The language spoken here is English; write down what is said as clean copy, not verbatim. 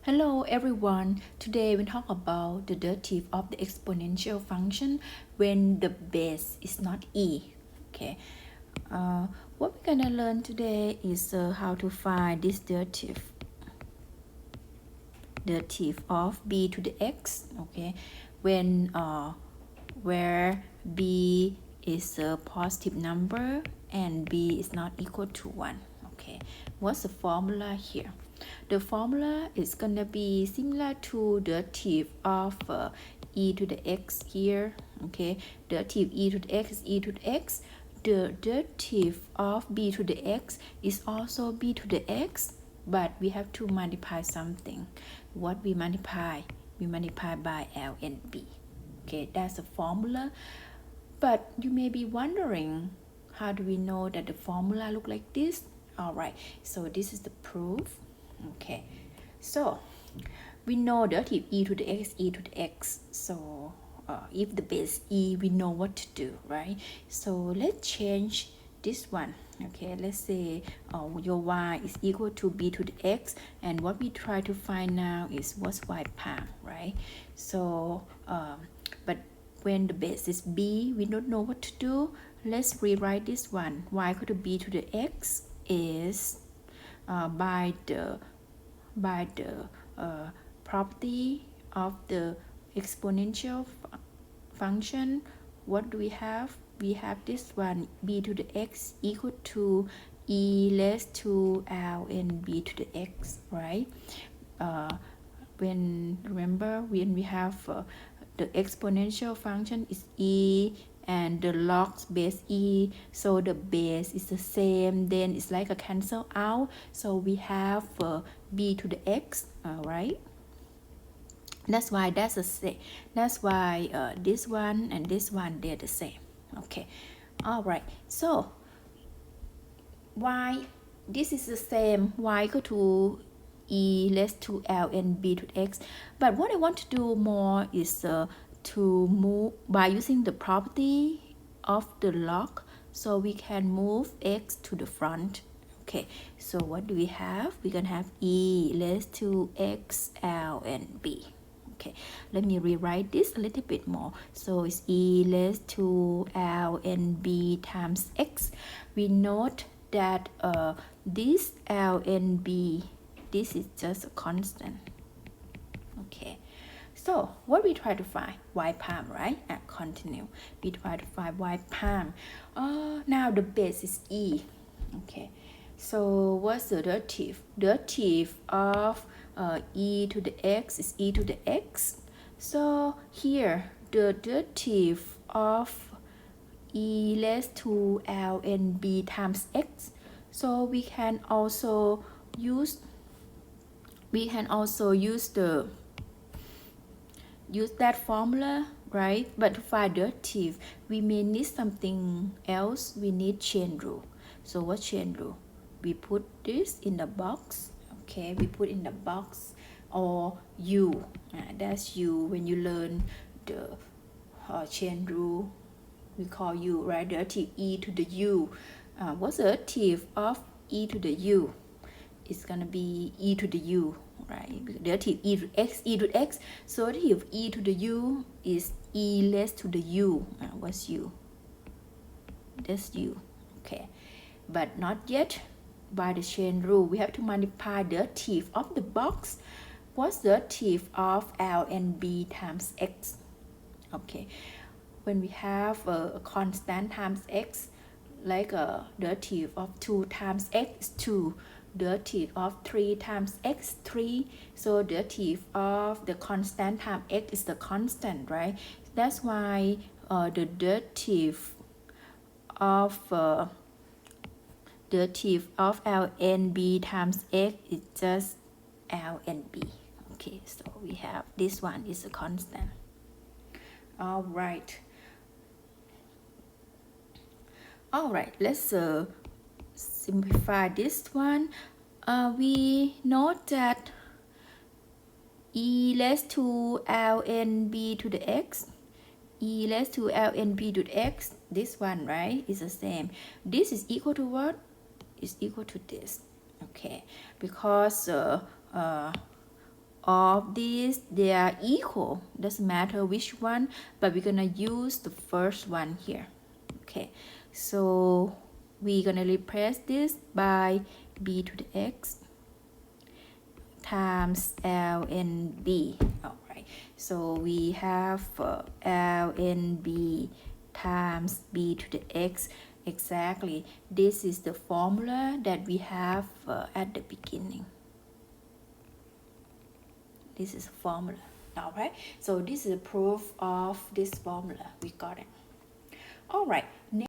Hello everyone. Today we talk about the derivative of the exponential function when the base is not e. Okay. What we're gonna learn today is how to find this derivative of b to the x. Okay, when where b is a positive number and b is not equal to 1. Okay, what's the formula here? The formula is gonna be similar to the derivative of e to the x here. Okay, derivative e to the x is e to the x. The derivative of b to the x is also b to the x, but we have to multiply something. What we multiply? We multiply by L and B. Okay, that's the formula. But you may be wondering, how do we know that the formula look like this? All right, so this is the proof. Okay, so we know derivative e to the x, e to the x. So if the base e, we know what to do, right? So let's change this one. Okay, let's say your y is equal to b to the x, and what we try to find now is what's y prime, right? So but when the base is b, we don't know what to do. Let's rewrite this one. Y equal to b to the x is by the property of the exponential function. What do we have? We have this one, b to the x equal to e raised to L and b to the x, right? Remember when we have the exponential function is e and the log base e, so the base is the same, then it's like a cancel out, so we have b to the x, right? That's why that's the same. That's why this one and this one, they're the same. Okay, all right, so y, this is the same, y equal to e raised to L and b to x. But what I want to do more is to move by using the property of the log, so we can move x to the front. Okay, so what do we have? We can have e raised to x, L and b. Okay, let me rewrite this a little bit more. So it's e raised to L and b times x. We note that this L and b, this is just a constant. Okay, so what we try to find? Y prime, right? And continue. We try to find y prime. Now the base is e. Okay, so what's the derivative? Derivative of e to the x is e to the x. So here the derivative of e raised to L and b times x. So we can also use that formula, right? But to find derivative, we may need something else. We need chain rule. So what chain rule? We put this in the box. Okay, we put in the box, or u. That's u. When you learn the chain rule, we call u, right? Derivative e to the u. What's the derivative of e to the u? It's gonna be e to the u, right? Derivative e to x, e to x. So derivative e to the u is e raised to the u. What's u? That's u. Okay, but not yet. By the chain rule, we have to multiply the derivative of the box. What's the derivative of L and b times x? Okay, when we have a constant times x, like a derivative of 2 times x is 2, derivative of 3 times x 3, so derivative of the constant times x is the constant, right? That's why the derivative of L and b times x is just L and b. Okay, so we have this one is a constant. All right, let's simplify this one. We note that e raised to L and b to the x, e raised to L and b to the x, this one, right, is the same. This is equal to what? Is equal to this. Okay, because of these, they are equal, doesn't matter which one, but we're gonna use the first one here. Okay, so we're gonna replace this by b to the x times ln(b). All right, so we have ln(b) times b to the x. Exactly, this is the formula that we have at the beginning. This is a formula. All right, so this is a proof of this formula. We got it. All right.